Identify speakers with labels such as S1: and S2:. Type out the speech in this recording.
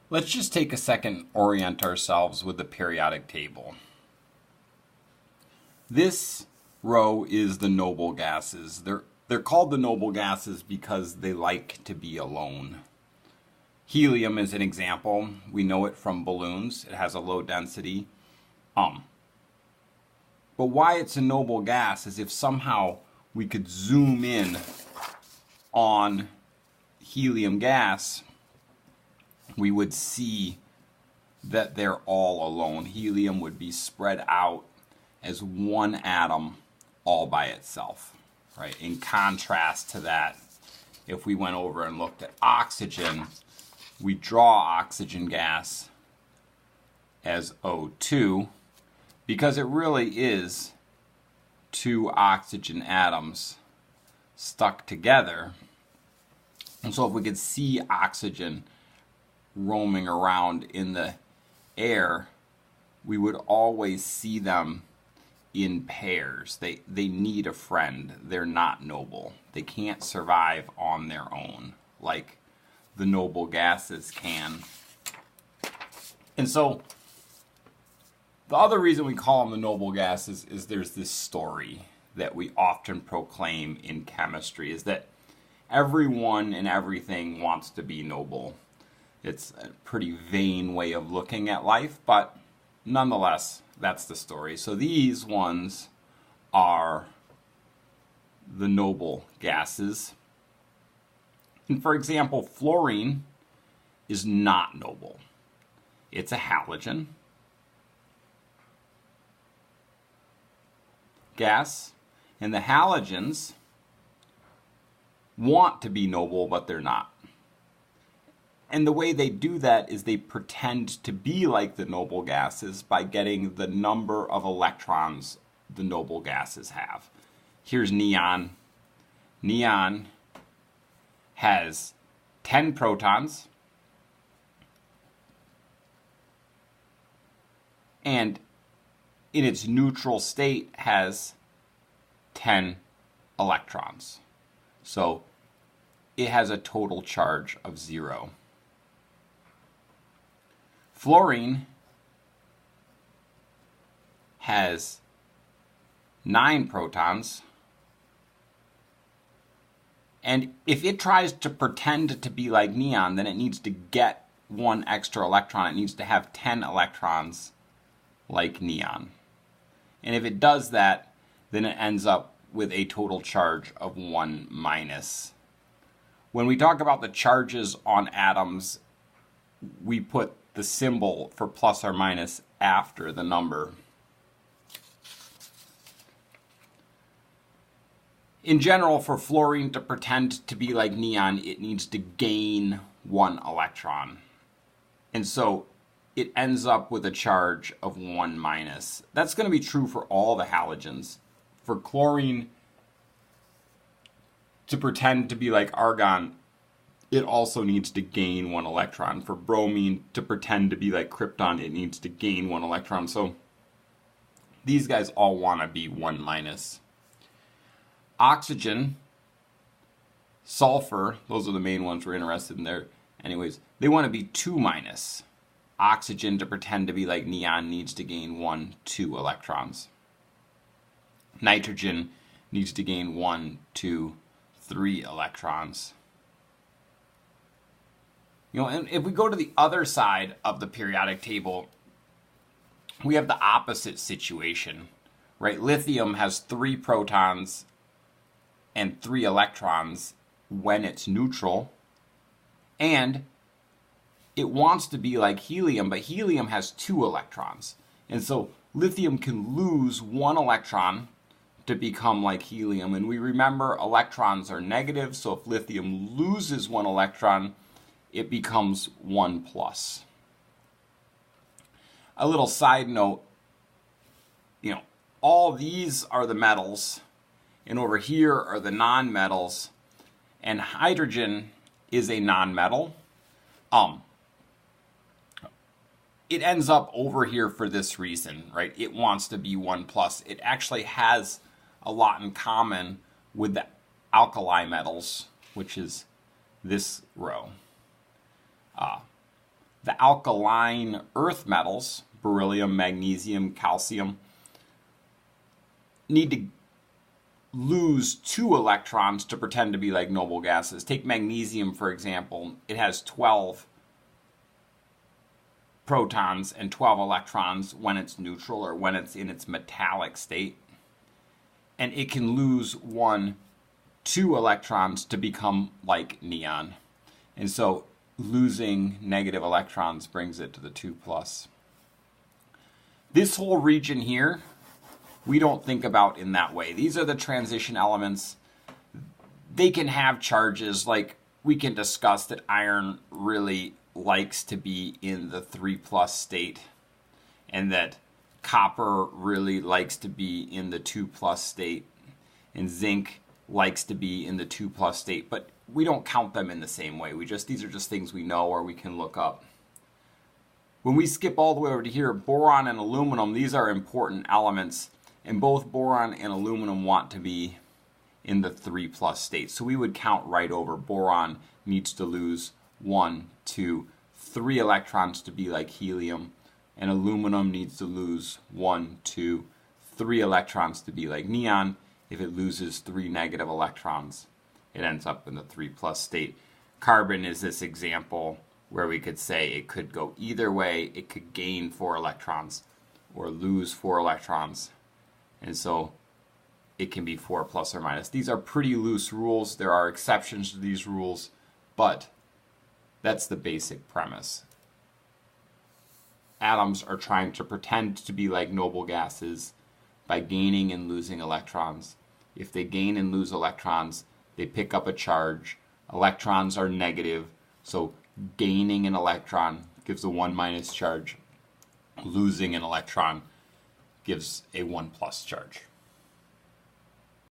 S1: Let's just take a second, orient ourselves with the periodic table. This row is the noble gases. They're called the noble gases because they like to be alone. Helium is an example. We know it from balloons. It has a low density. But why it's a noble gas is if somehow we could zoom in on helium gas, we would see that they're all alone. Helium would be spread out as one atom all by itself, right? In contrast to that, if we went over and looked at oxygen, we draw oxygen gas as O2 because it really is two oxygen atoms stuck together. And so if we could see oxygen roaming around in the air, we would always see them in pairs. They need a friend. They're not noble. They can't survive on their own like the noble gases can. And so the other reason we call them the noble gases is there's this story that we often proclaim in chemistry, is that everyone and everything wants to be noble. It's a pretty vain way of looking at life, but nonetheless, that's the story. So these ones are the noble gases. And for example, fluorine is not noble. It's a halogen gas, and the halogens want to be noble, but they're not. And the way they do that is they pretend to be like the noble gases by getting the number of electrons the noble gases have. Here's neon. Neon has 10 protons and in its neutral state has 10 electrons. So it has a total charge of 0. Fluorine has 9 protons, and if it tries to pretend to be like neon, then it needs to get one extra electron. It needs to have 10 electrons like neon. And if it does that, then it ends up with a total charge of 1 minus. When we talk about the charges on atoms, we put the symbol for plus or minus after the number. In general, for fluorine to pretend to be like neon, it needs to gain 1 electron. And so it ends up with a charge of 1 minus. That's going to be true for all the halogens. For chlorine to pretend to be like argon, it also needs to gain 1 electron. For bromine to pretend to be like krypton, it needs to gain 1 electron. So these guys all want to be 1 minus. Oxygen, sulfur, those are the main ones we're interested in there. Anyways, they want to be 2 minus. Oxygen, to pretend to be like neon, needs to gain 2 electrons. Nitrogen needs to gain 1, 2, 3 electrons. And if we go to the other side of the periodic table, we have the opposite situation, right? Lithium has 3 protons and 3 electrons when it's neutral, and it wants to be like helium, but helium has 2 electrons. And so lithium can lose 1 electron to become like helium. And we remember electrons are negative, so if lithium loses 1 electron, it becomes 1 plus. A little side note, all these are the metals, and over here are the nonmetals, and hydrogen is a nonmetal. It ends up over here for this reason, right? It wants to be 1 plus. It actually has a lot in common with the alkali metals, which is this row. The the alkaline earth metals, beryllium, magnesium, calcium, need to lose 2 electrons to pretend to be like noble gases. Take magnesium, for example. It has 12 protons and 12 electrons when it's neutral or when it's in its metallic state. And it can lose 2 electrons to become like neon. And so losing negative electrons brings it to the 2+. This whole region here, we don't think about in that way. These are the transition elements. They can have charges, like we can discuss that iron really likes to be in the 3+ state, and that copper really likes to be in the 2+ state, and zinc likes to be in the 2+ state, but we don't count them in the same way. These are just things we know or we can look up. When we skip all the way over to here, boron and aluminum, these are important elements, and both boron and aluminum want to be in the 3+ state. So we would count right over. Boron needs to lose 1, 2, 3 electrons to be like helium, and aluminum needs to lose 1, 2, 3 electrons to be like neon. If it loses 3 negative electrons, it ends up in the 3+ state. Carbon is this example where we could say it could go either way. It could gain 4 electrons or lose 4 electrons. And so it can be 4 plus or minus. These are pretty loose rules. There are exceptions to these rules, but that's the basic premise. Atoms are trying to pretend to be like noble gases by gaining and losing electrons. If they gain and lose electrons, they pick up a charge. Electrons are negative, so gaining an electron gives a 1- charge. Losing an electron gives a 1+ charge.